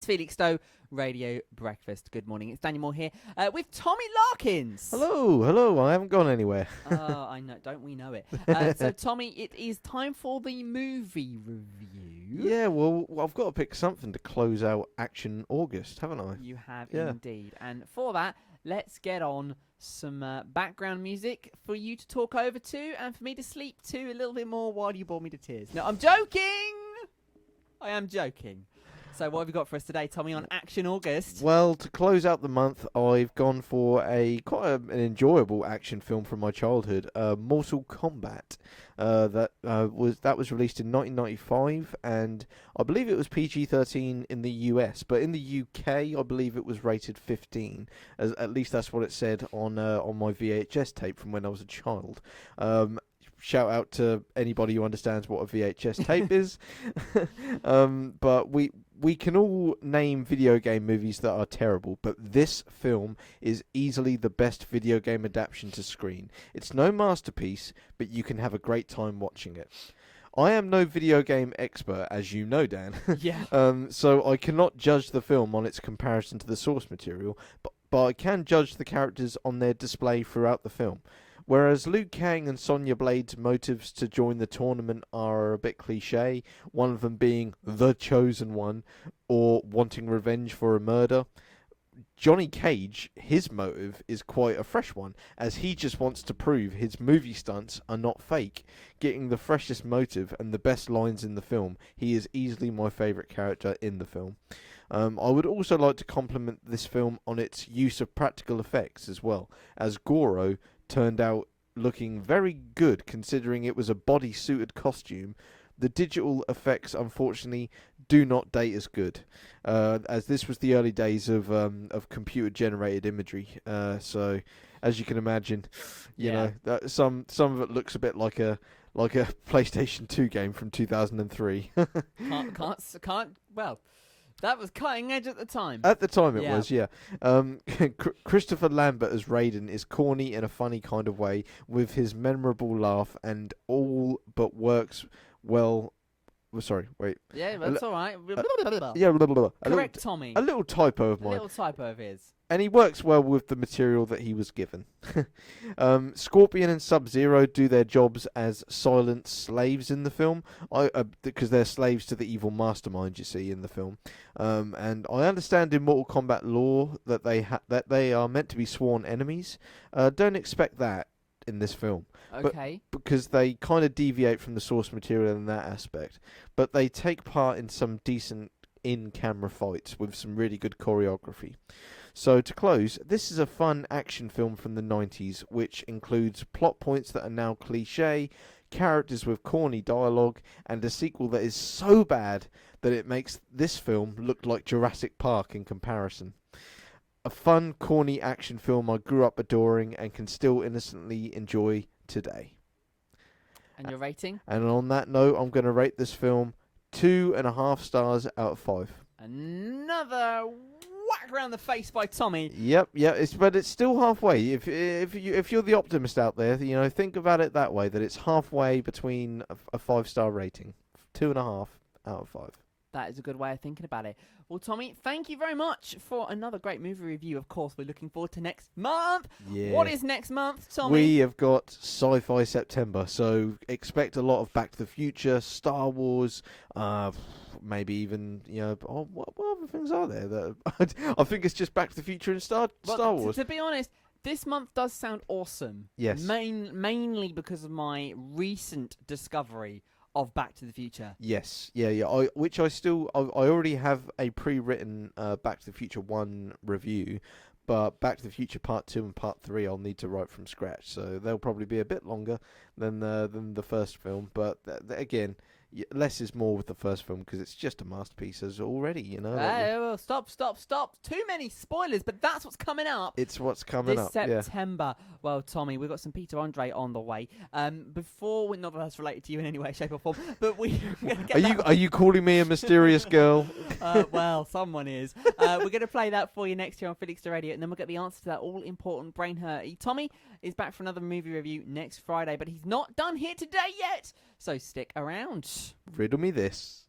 Felixstowe Radio Breakfast. Good morning. It's Daniel Moore here with Tommy Larkins. Hello. I haven't gone anywhere. I know. Don't we know it? So, Tommy, it is time for the movie review. Yeah, well, I've got to pick something to close out Action August, haven't I? You have indeed. And for that, let's get on some background music for you to talk over to and for me to sleep to a little bit more while you bore me to tears. No, I'm joking! I am joking. So what have you got for us today, Tommy, on Action August? Well, to close out the month, I've gone for an enjoyable action film from my childhood, Mortal Kombat. That was released in 1995, and I believe it was PG-13 in the US, but in the UK, I believe it was rated 15. At least that's what it said on my VHS tape from when I was a child. Shout out to anybody who understands what a VHS tape is. But we can all name video game movies that are terrible, but this film is easily the best video game adaptation to screen. It's no masterpiece, but you can have a great time watching it. I am no video game expert, as you know, Dan. Yeah. So I cannot judge the film on its comparison to the source material, but I can judge the characters on their display throughout the film. Whereas Liu Kang and Sonya Blade's motives to join the tournament are a bit cliche, one of them being the chosen one, or wanting revenge for a murder, Johnny Cage, his motive is quite a fresh one, as he just wants to prove his movie stunts are not fake. Getting the freshest motive and the best lines in the film, he is easily my favourite character in the film. I would also like to compliment this film on its use of practical effects as well, as Goro turned out looking very good considering it was a body-suited costume. The digital effects, unfortunately, do not date as good, as this was the early days of computer-generated imagery. So, as you can imagine, you know, some of it looks a bit like a PlayStation 2 game from 2003. Can't. Well, that was cutting edge at the time. At the time it was, yeah. Christopher Lambert as Raiden is corny in a funny kind of way, with his memorable laugh and all but works well. Sorry, wait. Yeah, that's all right. Yeah, Correct, Tommy. A little typo of mine. A little typo of his. And he works well with the material that he was given. Scorpion and Sub-Zero do their jobs as silent slaves in the film, because they're slaves to the evil mastermind you see in the film. And I understand in Mortal Kombat lore that they are meant to be sworn enemies. Don't expect that in this film. Okay. Because they kind of deviate from the source material in that aspect. But they take part in some decent in-camera fights with some really good choreography. So to close, this is a fun action film from the 90s, which includes plot points that are now cliche, characters with corny dialogue, and a sequel that is so bad that it makes this film look like Jurassic Park in comparison. A fun, corny action film I grew up adoring and can still innocently enjoy today. And your rating? And on that note, I'm going to rate this film 2.5 stars out of 5. Another whack around the face by Tommy. Yep. But it's still halfway. If you're the optimist out there, you know, think about it that way. That it's halfway between a 5-star rating, 2.5 out of 5. That is a good way of thinking about it. Well, Tommy, thank you very much for another great movie review. Of course, we're looking forward to next month. Yeah. What is next month, Tommy? We have got Sci-Fi September, so expect a lot of Back to the Future, Star Wars, maybe even, you know, what other things are there? That I think it's just Back to the Future and Star Wars. To be honest, this month does sound awesome. Yes. Mainly because of my recent discovery of Back to the Future. Yes, yeah. I already have a pre-written Back to the Future 1 review, but Back to the Future Part 2 and Part 3 I'll need to write from scratch, so they'll probably be a bit longer than the first film. But again, less is more with the first film because it's just a masterpiece as already, you know. Well, stop. Too many spoilers, but that's what's coming up. It's what's coming up this September. Yeah. Well, Tommy, we've got some Peter Andre on the way. Before, not that that's related to you in any way, shape, or form, but Are you calling me a mysterious girl? Well, someone is. We're going to play that for you next year on Felixstowe Radio, and then we'll get the answer to that all-important brain hurt. Tommy is back for another movie review next Friday, but he's not done here today yet, so stick around. Riddle me this.